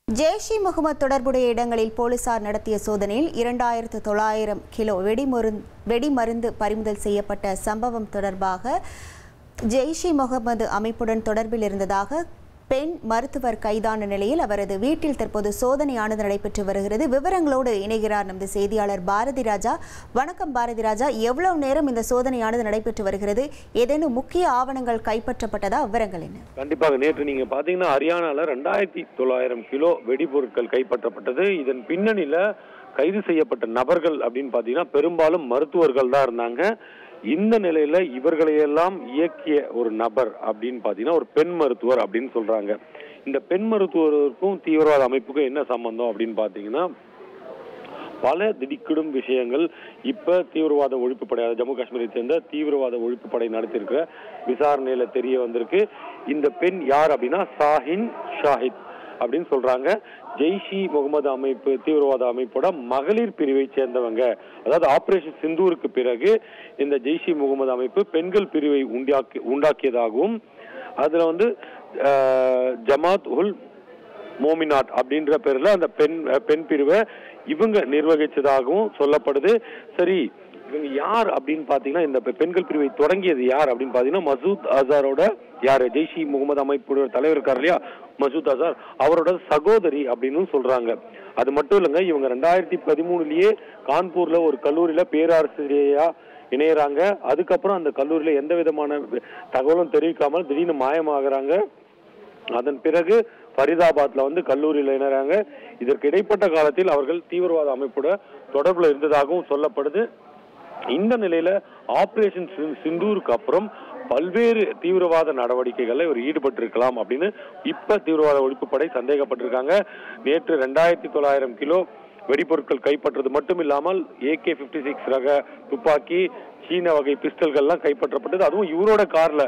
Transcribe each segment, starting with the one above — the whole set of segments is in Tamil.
ஜெய்ஷ்-இ-முகமது தொடர்புடைய இடங்களில் போலீசார் நடத்திய சோதனையில் 2900 கிலோ வெடிமருந்து பறிமுதல் செய்யப்பட்ட சம்பவம் தொடர்பாக ஜெய்ஷ்-இ-முகமது அமைப்புடன் தொடர்பில் இருந்ததாக பெண் மருத்துவர் கைதான நிலையில் அவரது வீட்டில் தற்போது சோதனையானது நடைபெற்று வருகிறது. விவரங்களோடு இணைகிறார் நமது செய்தியாளர் பாரதி ராஜா. வணக்கம் பாரதி ராஜா. எவ்வளவு நேரம் இந்த சோதனையானது நடைபெற்று வருகிறது? ஏதேனும் முக்கிய ஆவணங்கள் கைப்பற்றப்பட்டதா? விவரங்கள் என்ன? கண்டிப்பாக நேற்று நீங்க பாத்தீங்கன்னா ஹரியானால 2900 கிலோ வெடிபொருட்கள் கைப்பற்றப்பட்டது. இதன் பின்னணியில கைது செய்யப்பட்ட நபர்கள் அப்படின்னு பாத்தீங்கன்னா பெரும்பாலும் மருத்துவர்கள் தான் இருந்தாங்க. இந்த நிலையில இவர்களையெல்லாம் இயக்கிய ஒரு நபர் அப்படின்னு பாத்தீங்கன்னா ஒரு பெண் மருத்துவர் அப்படின்னு சொல்றாங்க. இந்த பெண் மருத்துவருக்கும் தீவிரவாத அமைப்புக்கும் என்ன சம்பந்தம் அப்படின்னு பாத்தீங்கன்னா பல திடுக்கிடும் விஷயங்கள் இப்ப தீவிரவாத ஒழிப்பு படை, ஜம்மு காஷ்மீரை சேர்ந்த தீவிரவாத ஒழிப்பு படை நடத்தியிருக்கிற விசாரணையில தெரிய வந்திருக்கு. இந்த பெண் யார் அப்படின்னா சாஹின் ஷாஹித் அப்படின்னு சொல்றாங்க. ஜெய்ஷ்-இ-முகமது அமைப்பு தீவிரவாத அமைப்போட மகளிர் பிரிவை சேர்ந்தவங்க. அதாவது ஆபரேஷன் சிந்தூருக்கு பிறகு இந்த ஜெய்ஷ்-இ-முகமது அமைப்பு பெண்கள் பிரிவை உண்டாக்கியதாகவும் அதுல ஜமாத் உல் மோமினாட் அப்படின்ற பேர்ல அந்த பெண் பிரிவை இவங்க நிர்வகிச்சதாகவும் சொல்லப்படுது. சரி, இவங்க யார் அப்படின்னு பாத்தீங்கன்னா இந்த பெண்கள் பிரிவை தொடங்கியது யார் அப்படின்னு பாத்தீங்கன்னா மசூத் அசாரோட யாரு ஜெய்ஷ்-இ-முகமது அமைப்பு தலைவர் இருக்கார் இல்லையா மசூத் அசார், அவரோட சகோதரி அப்படின்னு சொல்றாங்க. அது மட்டும் இல்லைங்க, இவங்க 2013 கான்பூர்ல ஒரு கல்லூரியில பேராசிரியரா இணையறாங்க. அதுக்கப்புறம் அந்த கல்லூரியில எந்த விதமான தகவலும் தெரிவிக்காமல் திடீர்னு மாயமாகறாங்க. அதன் பிறகு ஃபரிதாபாத்ல கல்லூரியில இணைறாங்க. இதற்கு இடைப்பட்ட காலத்தில் அவர்கள் தீவிரவாத அமைப்போட தொடர்புல இருந்ததாகவும் சொல்லப்படுது. இந்த நிலையில ஆபரேஷன் சிந்தூருக்கு அப்புறம் பல்வேறு தீவிரவாத நடவடிக்கைகள்ல இவர் ஈடுபட்டிருக்கலாம் அப்படின்னு இப்ப தீவிரவாத ஒழிப்பு படை சந்தேகப்பட்டிருக்காங்க. நேற்று 2900 கிலோ வெடிபொருட்கள் கைப்பற்றது மட்டும் இல்லாமல் AK-56 ரக துப்பாக்கி, சீன வகை பிஸ்டல்கள்லாம் கைப்பற்றப்பட்டது. அதுவும் இவரோட கார்ல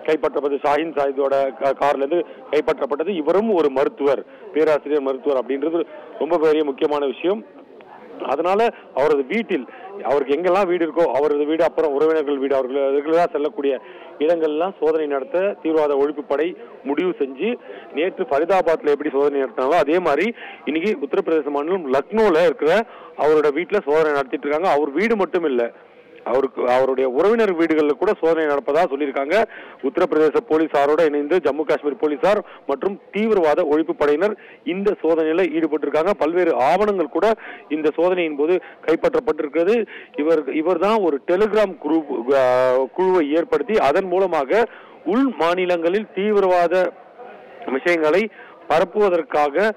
கைப்பற்றப்பட்டது. ஷாஹின் ஷாஹிதோட கார்ல இருந்து கைப்பற்றப்பட்டது. இவரும் ஒரு மருத்துவர், பேராசிரியர் மருத்துவர் அப்படின்றது ரொம்ப பெரிய முக்கியமான விஷயம். அதனால அவரது வீட்டில் அவருக்கு எங்கெல்லாம் வீடு இருக்கோ அவரது வீடு, அப்புறம் உறவினர்கள் வீடு, அவர்கள் செல்லக்கூடிய இடங்கள்லாம் சோதனை நடத்த தீவிரவாத ஒழிப்பு படை முடிவு செஞ்சு நேற்று ஃபரிதாபாத்ல எப்படி சோதனை நடத்தினாங்களோ அதே மாதிரி இன்னைக்கு உத்தரப்பிரதேச மாநிலம் லக்னோல இருக்கிற அவரோட வீட்டுல சோதனை நடத்திட்டு இருக்காங்க. அவர் வீடு மட்டும் இல்ல, அவருடைய உறவினர் வீடுகளில் கூட சோதனை நடப்பதா சொல்லியிருக்காங்க. உத்தரப்பிரதேச போலீசாரோட இணைந்து ஜம்மு காஷ்மீர் போலீசார் மற்றும் தீவிரவாத ஒழிப்பு படையினர் இந்த சோதனையில ஈடுபட்டிருக்காங்க. பல்வேறு ஆவணங்கள் கூட இந்த சோதனையின் போது கைப்பற்றப்பட்டிருக்கிறது. இவர் தான் ஒரு டெலிகிராம் குழுவை ஏற்படுத்தி அதன் மூலமாக உள் மாநிலங்களில் தீவிரவாத விஷயங்களை பரப்புவதற்காக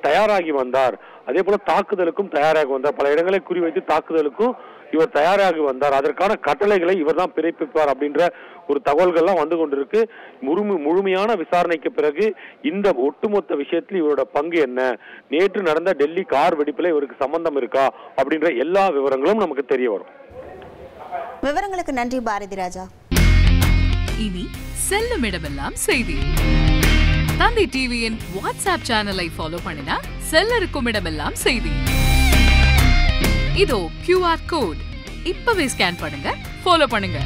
தயாராகி வந்தார். அதே போல தாக்குதலுக்கும் தயாராகி வந்தார். பல இடங்களை குறிவைத்து தாக்குதலுக்கும் இவர் தயாராகி வந்தார். அதற்கான கட்டளைகளை இவர் தான் பிறப்பிப்பார் அப்படின்ற ஒரு தகவல்கள்லாம் வந்து கொண்டிருக்கு. முழுமையான விசாரணைக்கு பிறகு இந்த ஒட்டுமொத்த விஷயத்தில் இவரோட பங்கு என்ன, நேற்று நடந்த டெல்லி கார் வெடிப்புல இவருக்கு சம்பந்தம் இருக்கா அப்படின்ற எல்லா விவரங்களும் நமக்கு தெரிய வரும். விவரங்களுக்கு நன்றி பாரதி ராஜா. இனி செல்லும் இடமெல்லாம் செய்தி. தந்தி டிவியின் வாட்ஸ்அப் சேனலை ஃபாலோ பண்ணினா செல்ல இருக்கும் இடமெல்லாம் செய்தி. இதோ QR கோட் இப்பவே ஸ்கேன் பண்ணுங்க, ஃபாலோ பண்ணுங்க.